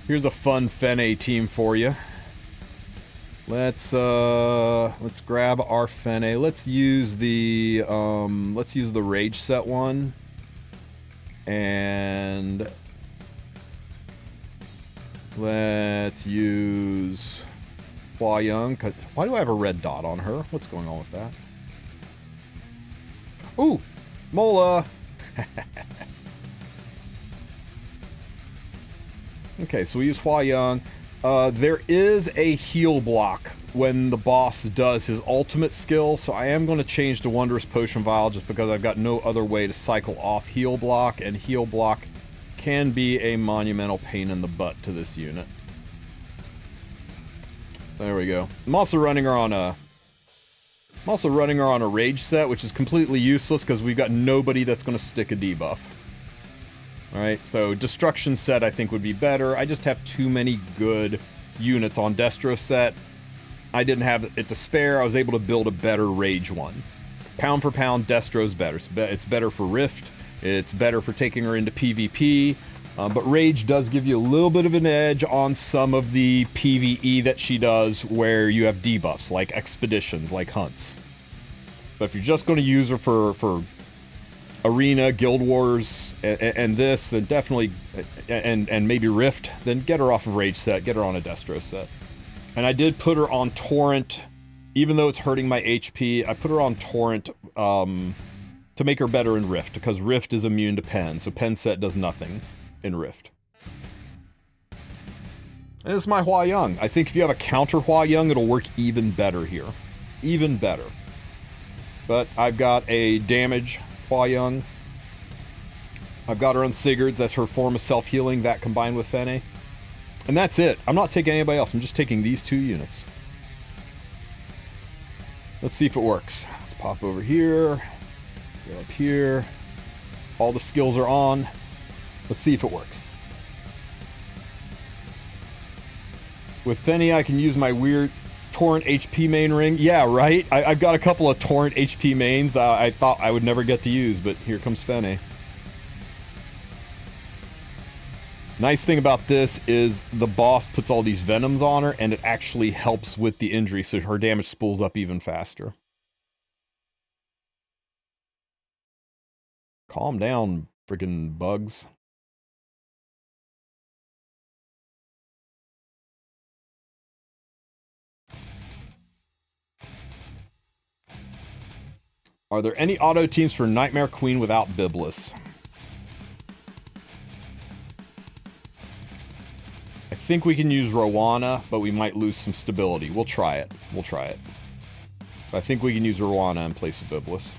Here's a fun Fenne team for you. Let's grab our Fenne. Let's use the rage set one. And let's use Hwayoung. Why do I have a red dot on her? What's going on with that? Ooh, Mola. Okay, so we use Hwayoung. There is a heal block when the boss does his ultimate skill, so I am going to change to Wondrous Potion Vial just because I've got no other way to cycle off heal block, and heal block can be a monumental pain in the butt to this unit. There we go. I'm also running her on a rage set, which is completely useless because we've got nobody that's going to stick a debuff. Alright, so destruction set I think would be better. I just have too many good units on Destro set. I didn't have it to spare. I was able to build a better rage one. Pound for pound, Destro's better. It's better for Rift. It's better for taking her into PvP. But rage does give you a little bit of an edge on some of the PvE that she does where you have debuffs, like expeditions, like hunts. But if you're just going to use her for Arena, Guild Wars, and this, then definitely, and maybe Rift, then get her off of Rage set, get her on a Destro set. And I did put her on Torrent, even though it's hurting my HP, I put her on Torrent to make her better in Rift, because Rift is immune to Pen, so Pen set does nothing in Rift. And it's my Hwayoung. I think if you have a counter Hwayoung, it'll work even better here. Even better. But I've got a damage Hwayoung. I've got her on Sigurds, that's her form of self-healing, that combined with Fenne. And that's it. I'm not taking anybody else, I'm just taking these two units. Let's see if it works. Let's pop over here, go up here. All the skills are on. Let's see if it works. With Fenne, I can use my weird Torrent HP main ring. Yeah, right? I've got a couple of Torrent HP mains I thought I would never get to use, but here comes Fenne. Nice thing about this is the boss puts all these venoms on her, and it actually helps with the injury, so her damage spools up even faster. Calm down, friggin' bugs. Are there any auto teams for Nightmare Queen without Biblis? I think we can use Roana, but we might lose some stability. We'll try it. We'll try it. But I think we can use Roana in place of Biblis.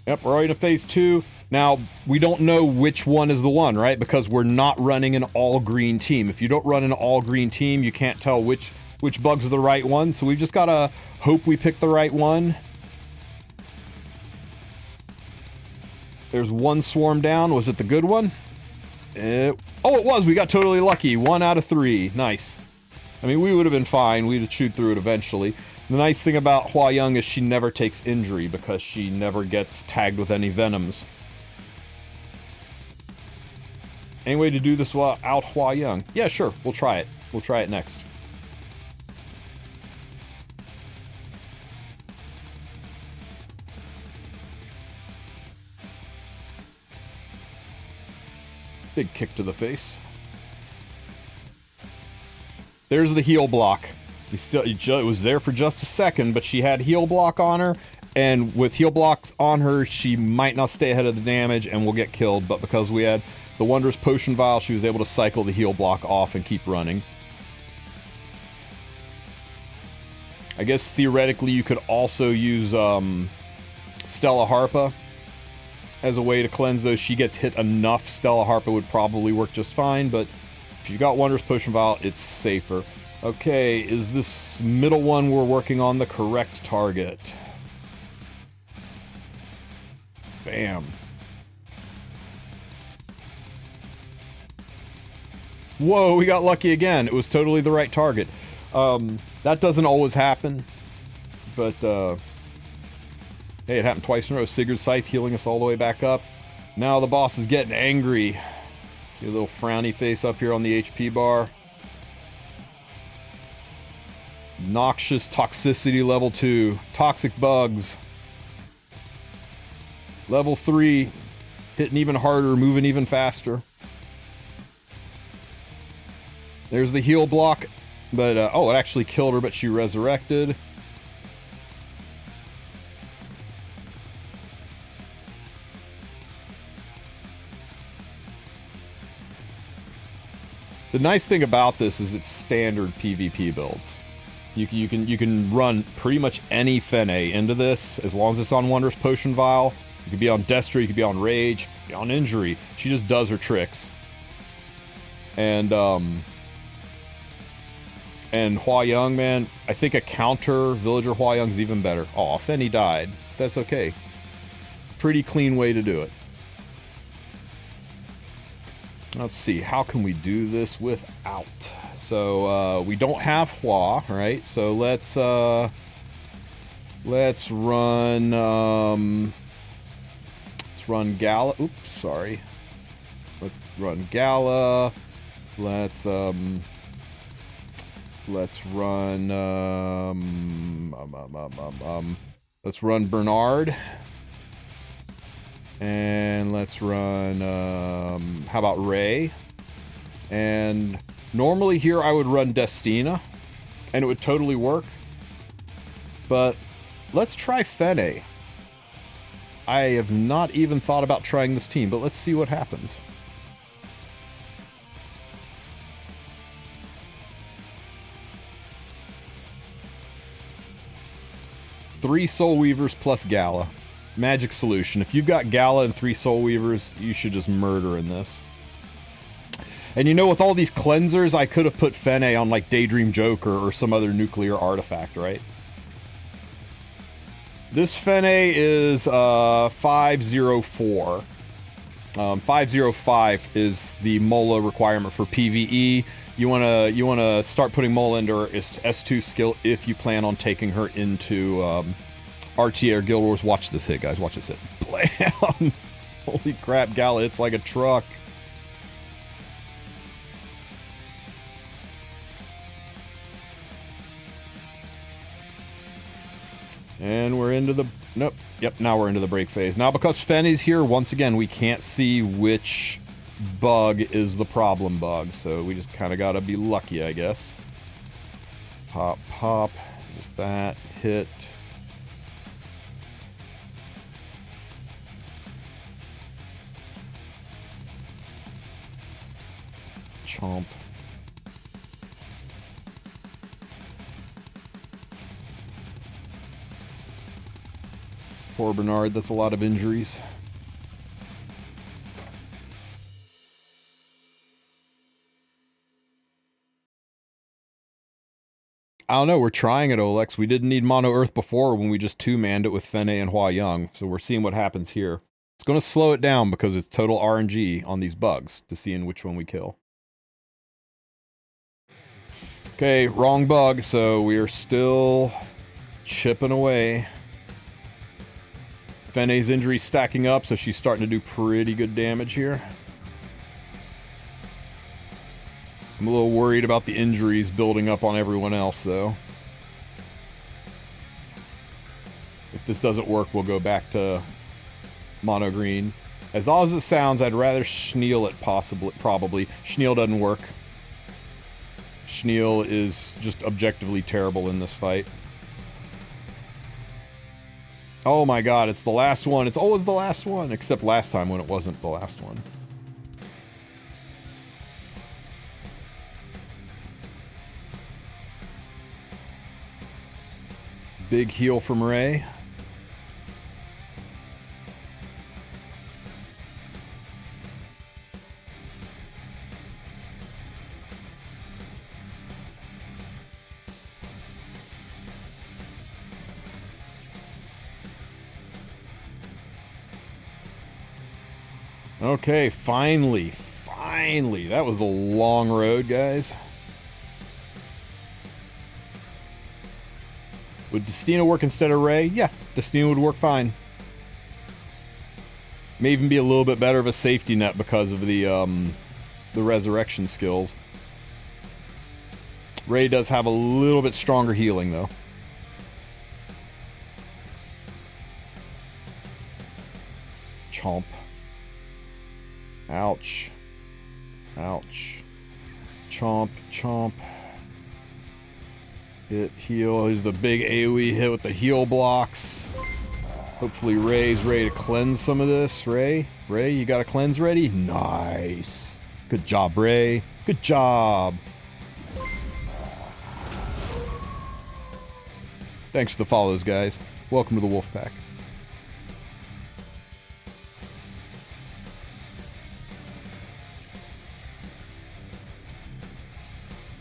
Yep, we're already in phase 2. Now, we don't know which one is the one, right? Because we're not running an all-green team. If you don't run an all-green team, you can't tell which bugs are the right one. So we've just got to hope we pick the right one. There's one swarm down. Was it the good one? Oh, it was. We got totally lucky. 1 out of 3. Nice. I mean, we would have been fine. We'd have chewed through it eventually. The nice thing about Hwayoung is she never takes injury because she never gets tagged with any venoms. Any way to do this without Hwayoung? Yeah, sure. We'll try it. We'll try it next. Big kick to the face. There's the heal block. It was there for just a second, but she had heal block on her, and with heal blocks on her, she might not stay ahead of the damage and will get killed, but because we had the Wondrous Potion Vial, she was able to cycle the heal block off and keep running. I guess theoretically you could also use Stella Harpa as a way to cleanse those. She gets hit enough, Stella Harpa would probably work just fine, but if you got Wondrous Potion Vial, it's safer. Okay, is this middle one we're working on the correct target? Bam. Whoa, we got lucky again. It was totally the right target. That doesn't always happen, but hey, it happened twice in a row. Sigurd's Scythe healing us all the way back up. Now the boss is getting angry. See a little frowny face up here on the HP bar. Noxious toxicity level 2. Toxic bugs. Level 3. Hitting even harder, moving even faster. There's the heal block. But, oh, it actually killed her, but she resurrected. The nice thing about this is it's standard PvP builds. You can run pretty much any Fenne into this as long as it's on Wondrous Potion Vial. You could be on Destra, you could be on Rage, be on Injury. She just does her tricks. And Hwayoung, man, I think a counter Villager Hwayoung is even better. Aw, Fenne died. That's okay. Pretty clean way to do it. Let's see, how can we do this without? So, we don't have Hwa, right? So let's run Gala. Oops, sorry. Let's run Gala. Let's run, let's run Bernard. And let's run, how about Ray? And normally here I would run Destina, and it would totally work. But let's try Fenne. I have not even thought about trying this team, but let's see what happens. Three Soul Weavers plus Gala. Magic solution. If you've got Gala and 3 Soul Weavers, you should just murder in this. And you know, with all these cleansers, I could have put Fenne on like Daydream Joker or some other nuclear artifact, right? This Fenne is 504. 505 is the Mola requirement for PvE. You wanna start putting Mola into her S2 skill if you plan on taking her into RTA or Guild Wars. Watch this hit, guys. Watch this hit. Blam! Holy crap, Gala hits like a truck. And we're into the... Nope. Yep, now we're into the break phase. Now, because Fenne's here, once again, we can't see which bug is the problem bug. So we just kind of got to be lucky, I guess. Pop, pop. Just that. Hit. Chomp. Poor Bernard, that's a lot of injuries. I don't know, we're trying it, Olex. We didn't need Mono Earth before when we just two-manned it with Fenne and Hwayoung, so we're seeing what happens here. It's going to slow it down because it's total RNG on these bugs to seeing which one we kill. Okay, wrong bug, so we are still chipping away. Fenne's injury stacking up, so she's starting to do pretty good damage here. I'm a little worried about the injuries building up on everyone else, though. If this doesn't work, we'll go back to mono green. As odd as it sounds, I'd rather Schneal it probably. Schneal doesn't work. Schneal is just objectively terrible in this fight. Oh my god, it's the last one. It's always the last one, except last time when it wasn't the last one. Big heal from Ray. Okay, finally. That was the long road, guys. Would Destina work instead of Ray? Yeah, Destina would work fine. May even be a little bit better of a safety net because of the the resurrection skills. Ray does have a little bit stronger healing, though. Chomp. Ouch. Ouch. Chomp, chomp. Hit, heal. Here's the big AoE hit with the heal blocks. Hopefully Ray's ready to cleanse some of this. Ray, you got a cleanse ready? Nice. Good job, Ray. Good job. Thanks for the follows, guys. Welcome to the Wolf Pack.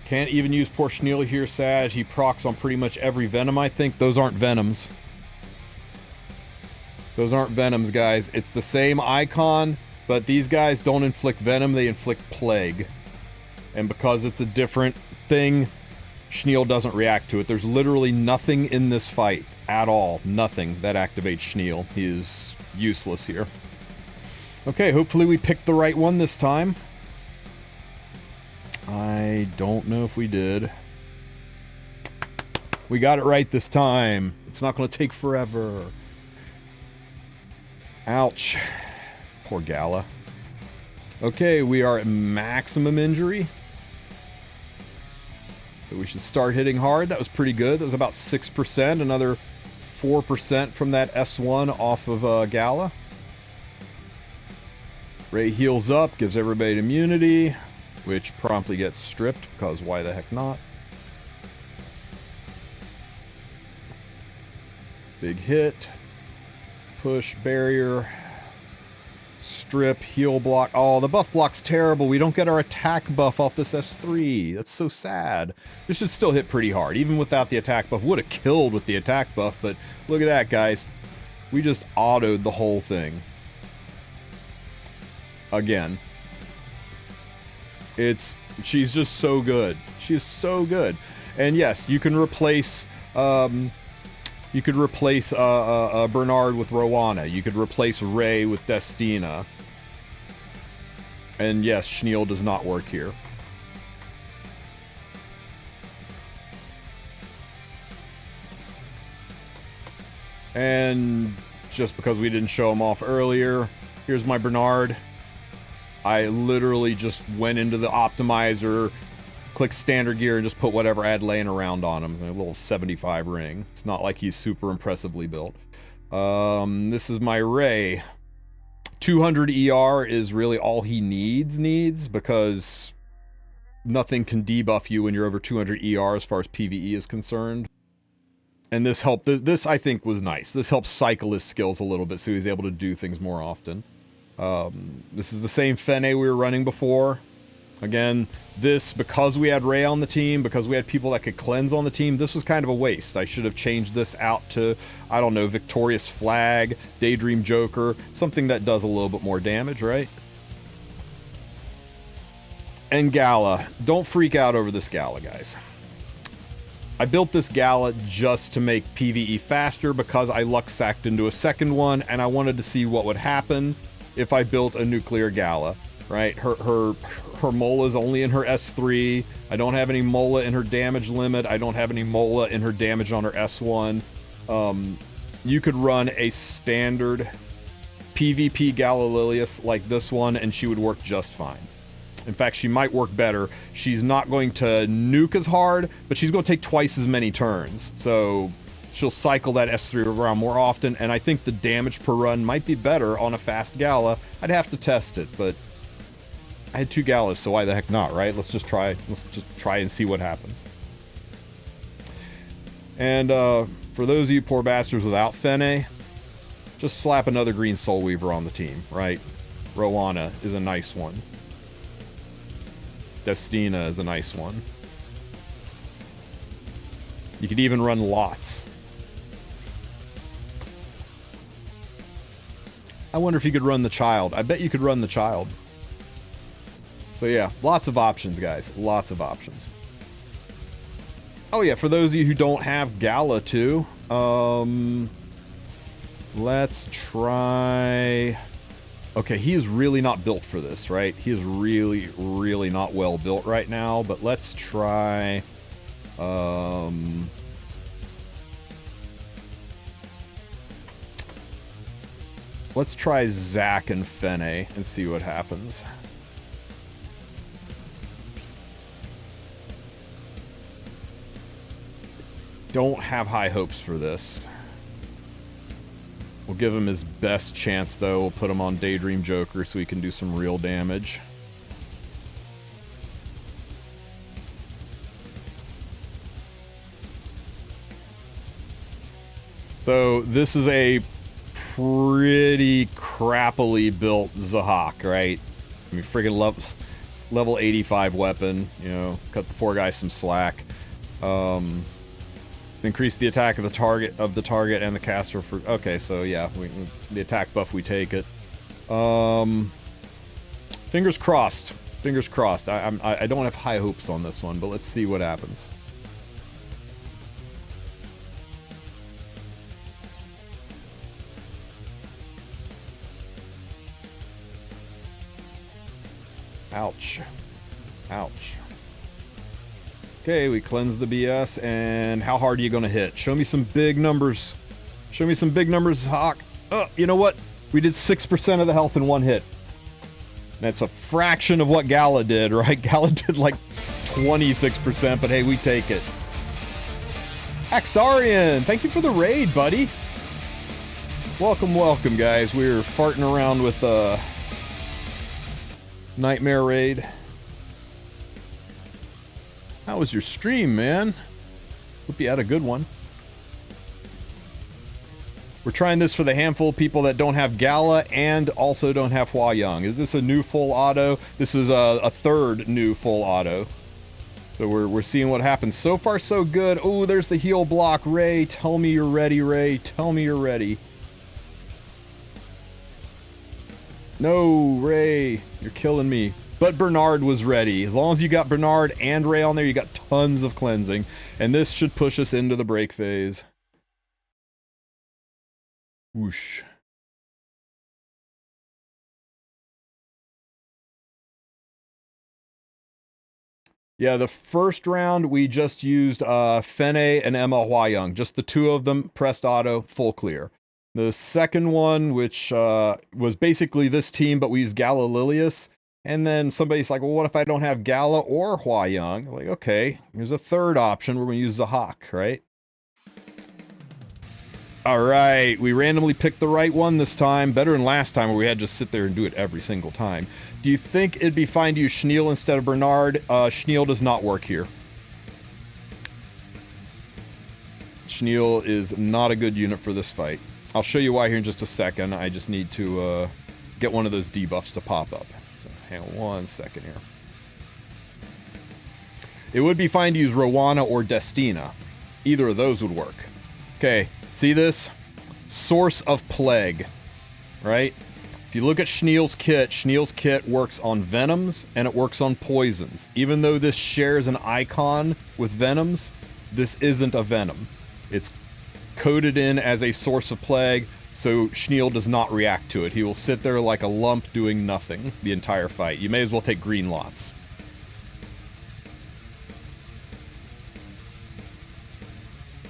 Can't even use poor Schneel here, Sag. He procs on pretty much every venom, I think. Those aren't venoms. Those aren't venoms, guys. It's the same icon, but these guys don't inflict venom, they inflict plague. And because it's a different thing, Schneel doesn't react to it. There's literally nothing in this fight at all. Nothing that activates Schneel. He is useless here. Okay, hopefully we picked the right one this time. I don't know if we did. We got it right this time. It's not going to take forever. Ouch. Poor Gala. Okay, we are at maximum injury. So we should start hitting hard. That was pretty good. That was about 6%. Another 4% from that S1 off of Gala. Ray heals up, gives everybody immunity, which promptly gets stripped, because why the heck not? Big hit. Push, barrier. Strip, heal block. Oh, the buff block's terrible. We don't get our attack buff off this S3. That's so sad. This should still hit pretty hard, even without the attack buff. Would have killed with the attack buff, but look at that, guys. We just autoed the whole thing. Again. She's just so good. She's so good. And yes, you can replace, Bernard with Roana. You could replace Ray with Destina. And yes, Schneel does not work here. And just because we didn't show him off earlier, here's my Bernard. I literally just went into the optimizer, clicked standard gear, and just put whatever I had laying around on him. A little 75 ring. It's not like he's super impressively built. This is my Ray. 200 ER is really all he needs, because nothing can debuff you when you're over 200 ER as far as PvE is concerned. And this helped. This I think was nice. This helps cycle his skills a little bit so he's able to do things more often. This is the same Fenne we were running before. Again, this, because we had Ray on the team, because we had people that could cleanse on the team, this was kind of a waste. I should have changed this out to, I don't know, Victorious Flag, Daydream Joker, something that does a little bit more damage, right? And Gala. Don't freak out over this Gala, guys. I built this Gala just to make PvE faster because I luck sacked into a second one, and I wanted to see what would happen if I built a nuclear Gala, right? Her Mola is only in her S3. I don't have any Mola in her damage limit. I don't have any Mola in her damage on her S1. You could run a standard PvP Gala Lilius like this one, and she would work just fine. In fact, she might work better. She's not going to nuke as hard, but she's going to take twice as many turns. So she'll cycle that S3 around more often, and I think the damage per run might be better on a fast Gala. I'd have to test it, but I had 2 Galas, so why the heck not, right? Let's just try and see what happens. And for those of you poor bastards without Fenne, just slap another green Soul Weaver on the team, right? Roana is a nice one. Destina is a nice one. You could even run lots. I wonder if you could run the child. I bet you could run the child. So yeah, lots of options, guys. Lots of options. Oh yeah, for those of you who don't have Gala too, let's try Okay, he is really not built for this, right? He is really, really not well built right now, but let's try... let's try Zahhak and Fenne and see what happens. Don't have high hopes for this. We'll give him his best chance, though. We'll put him on Daydream Joker so he can do some real damage. So, this is a pretty crappily built Zahhak, right? I mean, friggin' level 85 weapon, you know, cut the poor guy some slack. Increase the attack of the target and the caster for... Okay, so yeah, the attack buff, we take it. Fingers crossed. Fingers crossed. I don't have high hopes on this one, but let's see what happens. Ouch. Ouch. Okay, we cleanse the BS, and how hard are you gonna hit? Show me some big numbers. Show me some big numbers, Hawk. Oh, you know what? We did 6% of the health in one hit. That's a fraction of what Gala did, right? Gala did like 26%, but hey, we take it. Axarian, thank you for the raid, buddy. Welcome, welcome, guys. We're farting around with Nightmare raid. How was your stream, man? Hope you had a good one. We're trying this for the handful of people that don't have Gala and also don't have Hwayoung. Is this a new full auto? This is a third new full auto. So we're seeing what happens. So far, so good. Oh, there's the heal block. Ray, tell me you're ready, Ray. Tell me you're ready. No, Ray, you're killing me. But Bernard was ready. As long as you got Bernard and Ray on there, you got tons of cleansing. And this should push us into the break phase. Whoosh. Yeah, the first round we just used Fenne and Emma Hwayoung. Just the two of them, pressed auto, full clear. The second one, which was basically this team, but we used Gala Lilius. And then somebody's like, well, what if I don't have Gala or Hwayoung? Like, okay, here's a third option. We're going to use Zahhak, right? All right, we randomly picked the right one this time. Better than last time where we had to just sit there and do it every single time. Do you think it'd be fine to use Schneel instead of Bernard? Schneel does not work here. Schneel is not a good unit for this fight. I'll show you why here in just a second. I just need to get one of those debuffs to pop up. So hang on one second here. It would be fine to use Roana or Destina. Either of those would work. Okay, see this? Source of Plague, right? If you look at Schneel's kit works on venoms and it works on poisons. Even though this shares an icon with venoms, this isn't a venom. It's coded in as a source of plague, so Schneel does not react to it. He will sit there like a lump doing nothing the entire fight. You may as well take green lots.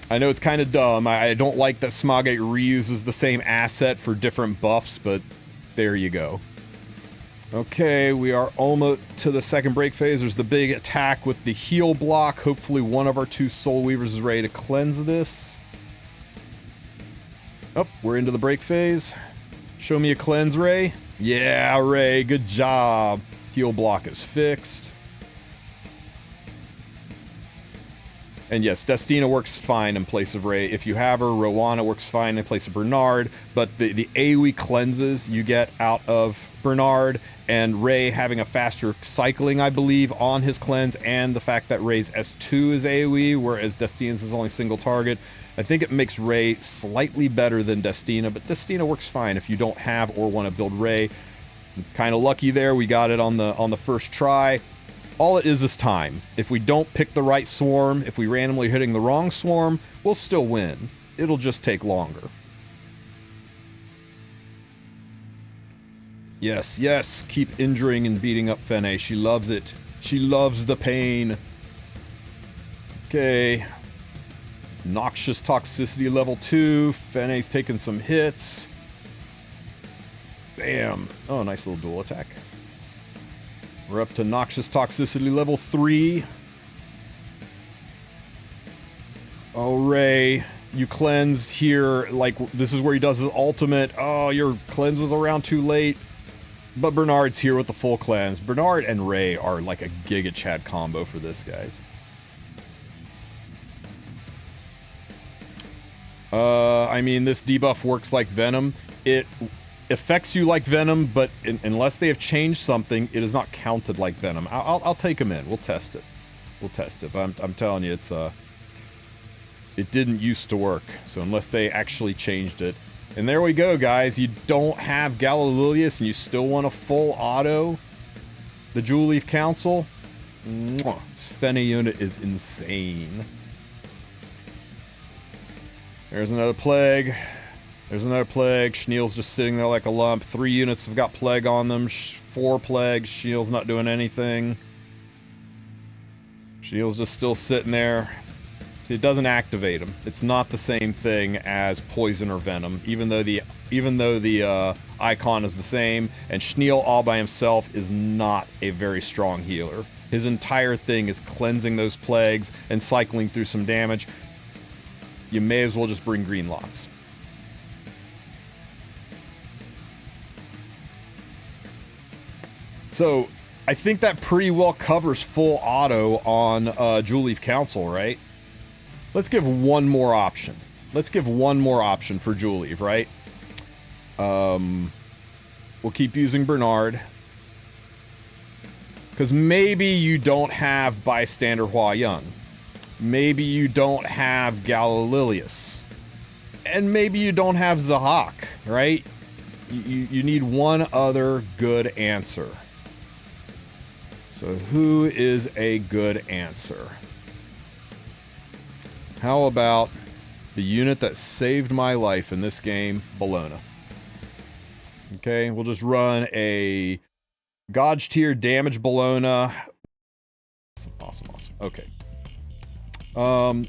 I know it's kind of dumb. I don't like that Smogate reuses the same asset for different buffs, but there you go. Okay, we are almost to the second break phase. There's the big attack with the heal block. Hopefully one of our two Soul Weavers is ready to cleanse this. Oh, we're into the break phase. Show me a cleanse, Ray. Yeah, Ray, good job. Heal block is fixed. And yes, Destina works fine in place of Ray. If you have her, Roana works fine in place of Bernard. But the AoE cleanses you get out of Bernard, and Ray having a faster cycling, I believe, on his cleanse, and the fact that Ray's S2 is AoE, whereas Destina's is only single target. I think it makes Ray slightly better than Destina, but Destina works fine if you don't have or want to build Ray. Kind of lucky there, we got it on the first try. All it is time. If we don't pick the right swarm, if we randomly hitting the wrong swarm, we'll still win. It'll just take longer. Yes, yes, keep injuring and beating up Fenne. She loves it. She loves the pain. Okay. Noxious toxicity level 2. Fenne's taking some hits. Bam. Oh, nice little dual attack. We're up to noxious toxicity level 3. Oh, Ray. You cleansed here. Like, this is where he does his ultimate. Oh, your cleanse was around too late. But Bernard's here with the full cleanse. Bernard and Ray are like a Giga Chad combo for this, guys. I mean, this debuff works like Venom. It affects you like Venom, but unless they have changed something, it is not counted like Venom. I'll take him in. We'll test it. We'll test it. But I'm telling you, it's it didn't used to work. So unless they actually changed it. And there we go, guys. You don't have Gala and you still want a full auto. The Juleeve Council. Mwah. This Fenne unit is insane. There's another plague. There's another plague. Schneel's just sitting there like a lump. 3 units have got plague on them. 4 plagues. Schneel's not doing anything. Schneel's just still sitting there. See, it doesn't activate him. It's not the same thing as poison or venom, even though the icon is the same. And Schneel all by himself is not a very strong healer. His entire thing is cleansing those plagues and cycling through some damage. You may as well just bring green lots. So, I think that pretty well covers full auto on Juleeve Council, right? Let's give one more option. Let's give one more option for Juleeve, right? We'll keep using Bernard. Because maybe you don't have Bystander Hwayoung. Maybe you don't have Galililius. And maybe you don't have Zahhak, right? You need one other good answer. So who is a good answer? How about the unit that saved my life in this game, Bellona? Okay, we'll just run a God's tier damage Bellona. Awesome. Okay.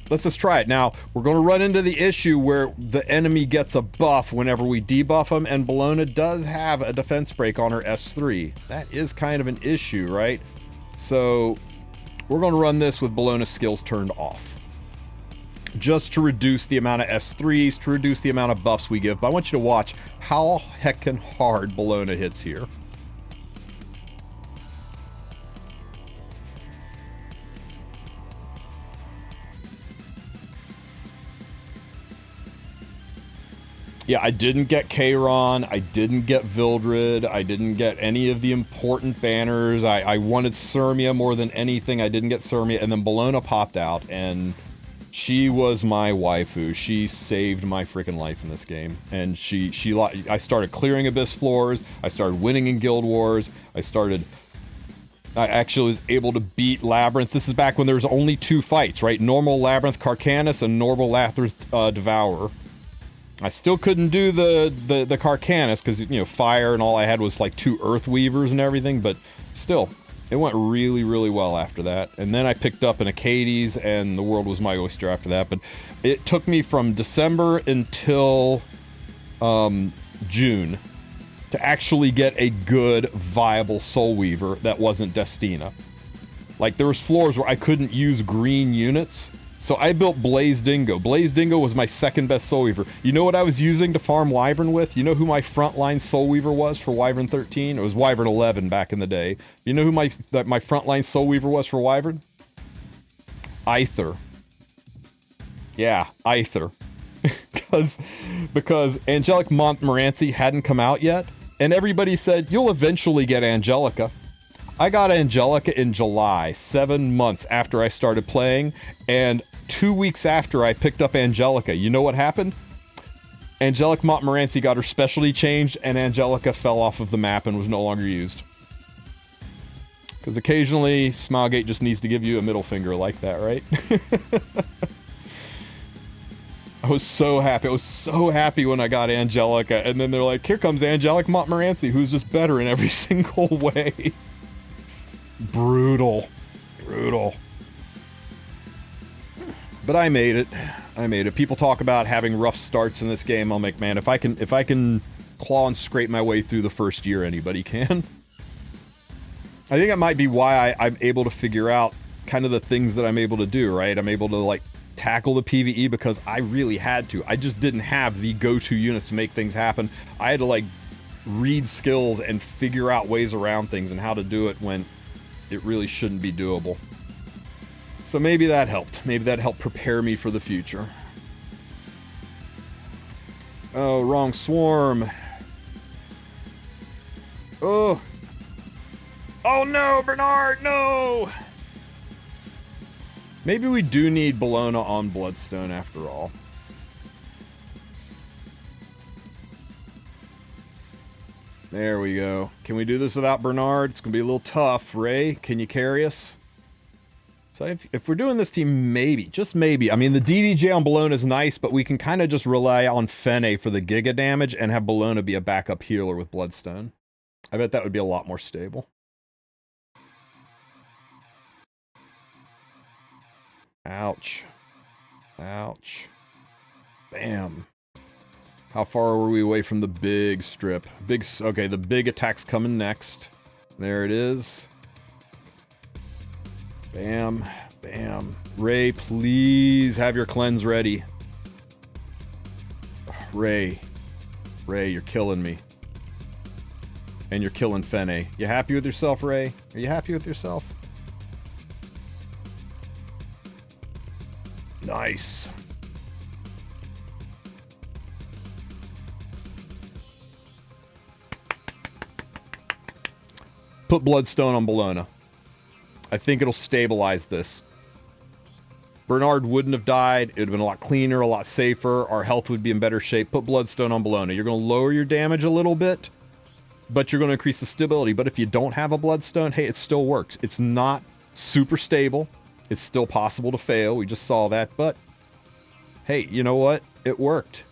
Let's just try it. Now, we're going to run into the issue where the enemy gets a buff whenever we debuff them, and Bellona does have a defense break on her S3. That is kind of an issue, right? So, we're going to run this with Bellona's skills turned off. Just to reduce the amount of S3s, to reduce the amount of buffs we give. But I want you to watch how heckin' hard Bellona hits here. Yeah, I didn't get Kayron, I didn't get Vildred, I didn't get any of the important banners. I wanted Sirmia more than anything. I didn't get Sirmia, and then Bellona popped out, and she was my waifu. She saved my freaking life in this game. And I started clearing Abyss floors, I started winning in Guild Wars, I actually was able to beat Labyrinth. This is back when there was only 2 fights, right? Normal Labyrinth Carcanus and normal Labyrinth Devourer. I still couldn't do the Carcanus because, you know, fire and all I had was like 2 Earth Weavers and everything, but still, it went really, really well after that. And then I picked up an Acades and the world was my oyster after that, but it took me from December until June to actually get a good, viable Soul Weaver that wasn't Destina. Like, there was floors where I couldn't use green units, so I built Blaze Dingo. Blaze Dingo was my 2nd best Soul Weaver. You know what I was using to farm Wyvern with? You know who my frontline Soul Weaver was for Wyvern 13? It was Wyvern 11 back in the day. You know who my frontline Soul Weaver was for Wyvern? Aether. Yeah, Aether. because Angelic Montmorency hadn't come out yet, and everybody said, you'll eventually get Angelica. I got Angelica in July, 7 months after I started playing, and 2 weeks after I picked up Angelica. You know what happened? Angelic Montmorency got her specialty changed, and Angelica fell off of the map and was no longer used. Because occasionally, Smilegate just needs to give you a middle finger like that, right? was so happy. I was so happy when I got Angelica, and then they're like, here comes Angelic Montmorency, who's just better in every single way. Brutal. Brutal. But I made it. I made it. People talk about having rough starts in this game. I'm like, man, if I can claw and scrape my way through the first year, anybody can. I think that might be why I'm able to figure out kind of the things that I'm able to do, right? I'm able to, like, tackle the PvE because I really had to. I just didn't have the go-to units to make things happen. I had to, like, read skills and figure out ways around things and how to do it when it really shouldn't be doable. So maybe that helped. Maybe that helped prepare me for the future. Oh, wrong swarm. Oh. Oh no, Bernard, no! Maybe we do need Bellona on Bloodstone after all. There we go. Can we do this without Bernard? It's going to be a little tough. Ray, can you carry us? So if we're doing this team, maybe, just maybe. I mean, the DDJ on Bellona is nice, but we can kind of just rely on Fenne for the Giga damage and have Bellona be a backup healer with Bloodstone. I bet that would be a lot more stable. Ouch. Ouch. Bam. How far were we away from the big strip? Okay, the big attack's coming next. There it is. Bam. Bam. Ray, please have your cleanse ready. Ray. Ray, you're killing me. And you're killing Fenne. You happy with yourself, Ray? Are you happy with yourself? Nice. Put Bloodstone on Bellona. I think it'll stabilize this. Bernard wouldn't have died. It would have been a lot cleaner, a lot safer. Our health would be in better shape. Put Bloodstone on Bellona. You're going to lower your damage a little bit, but you're going to increase the stability. But if you don't have a Bloodstone, hey, it still works. It's not super stable. It's still possible to fail. We just saw that. But, hey, you know what? It worked.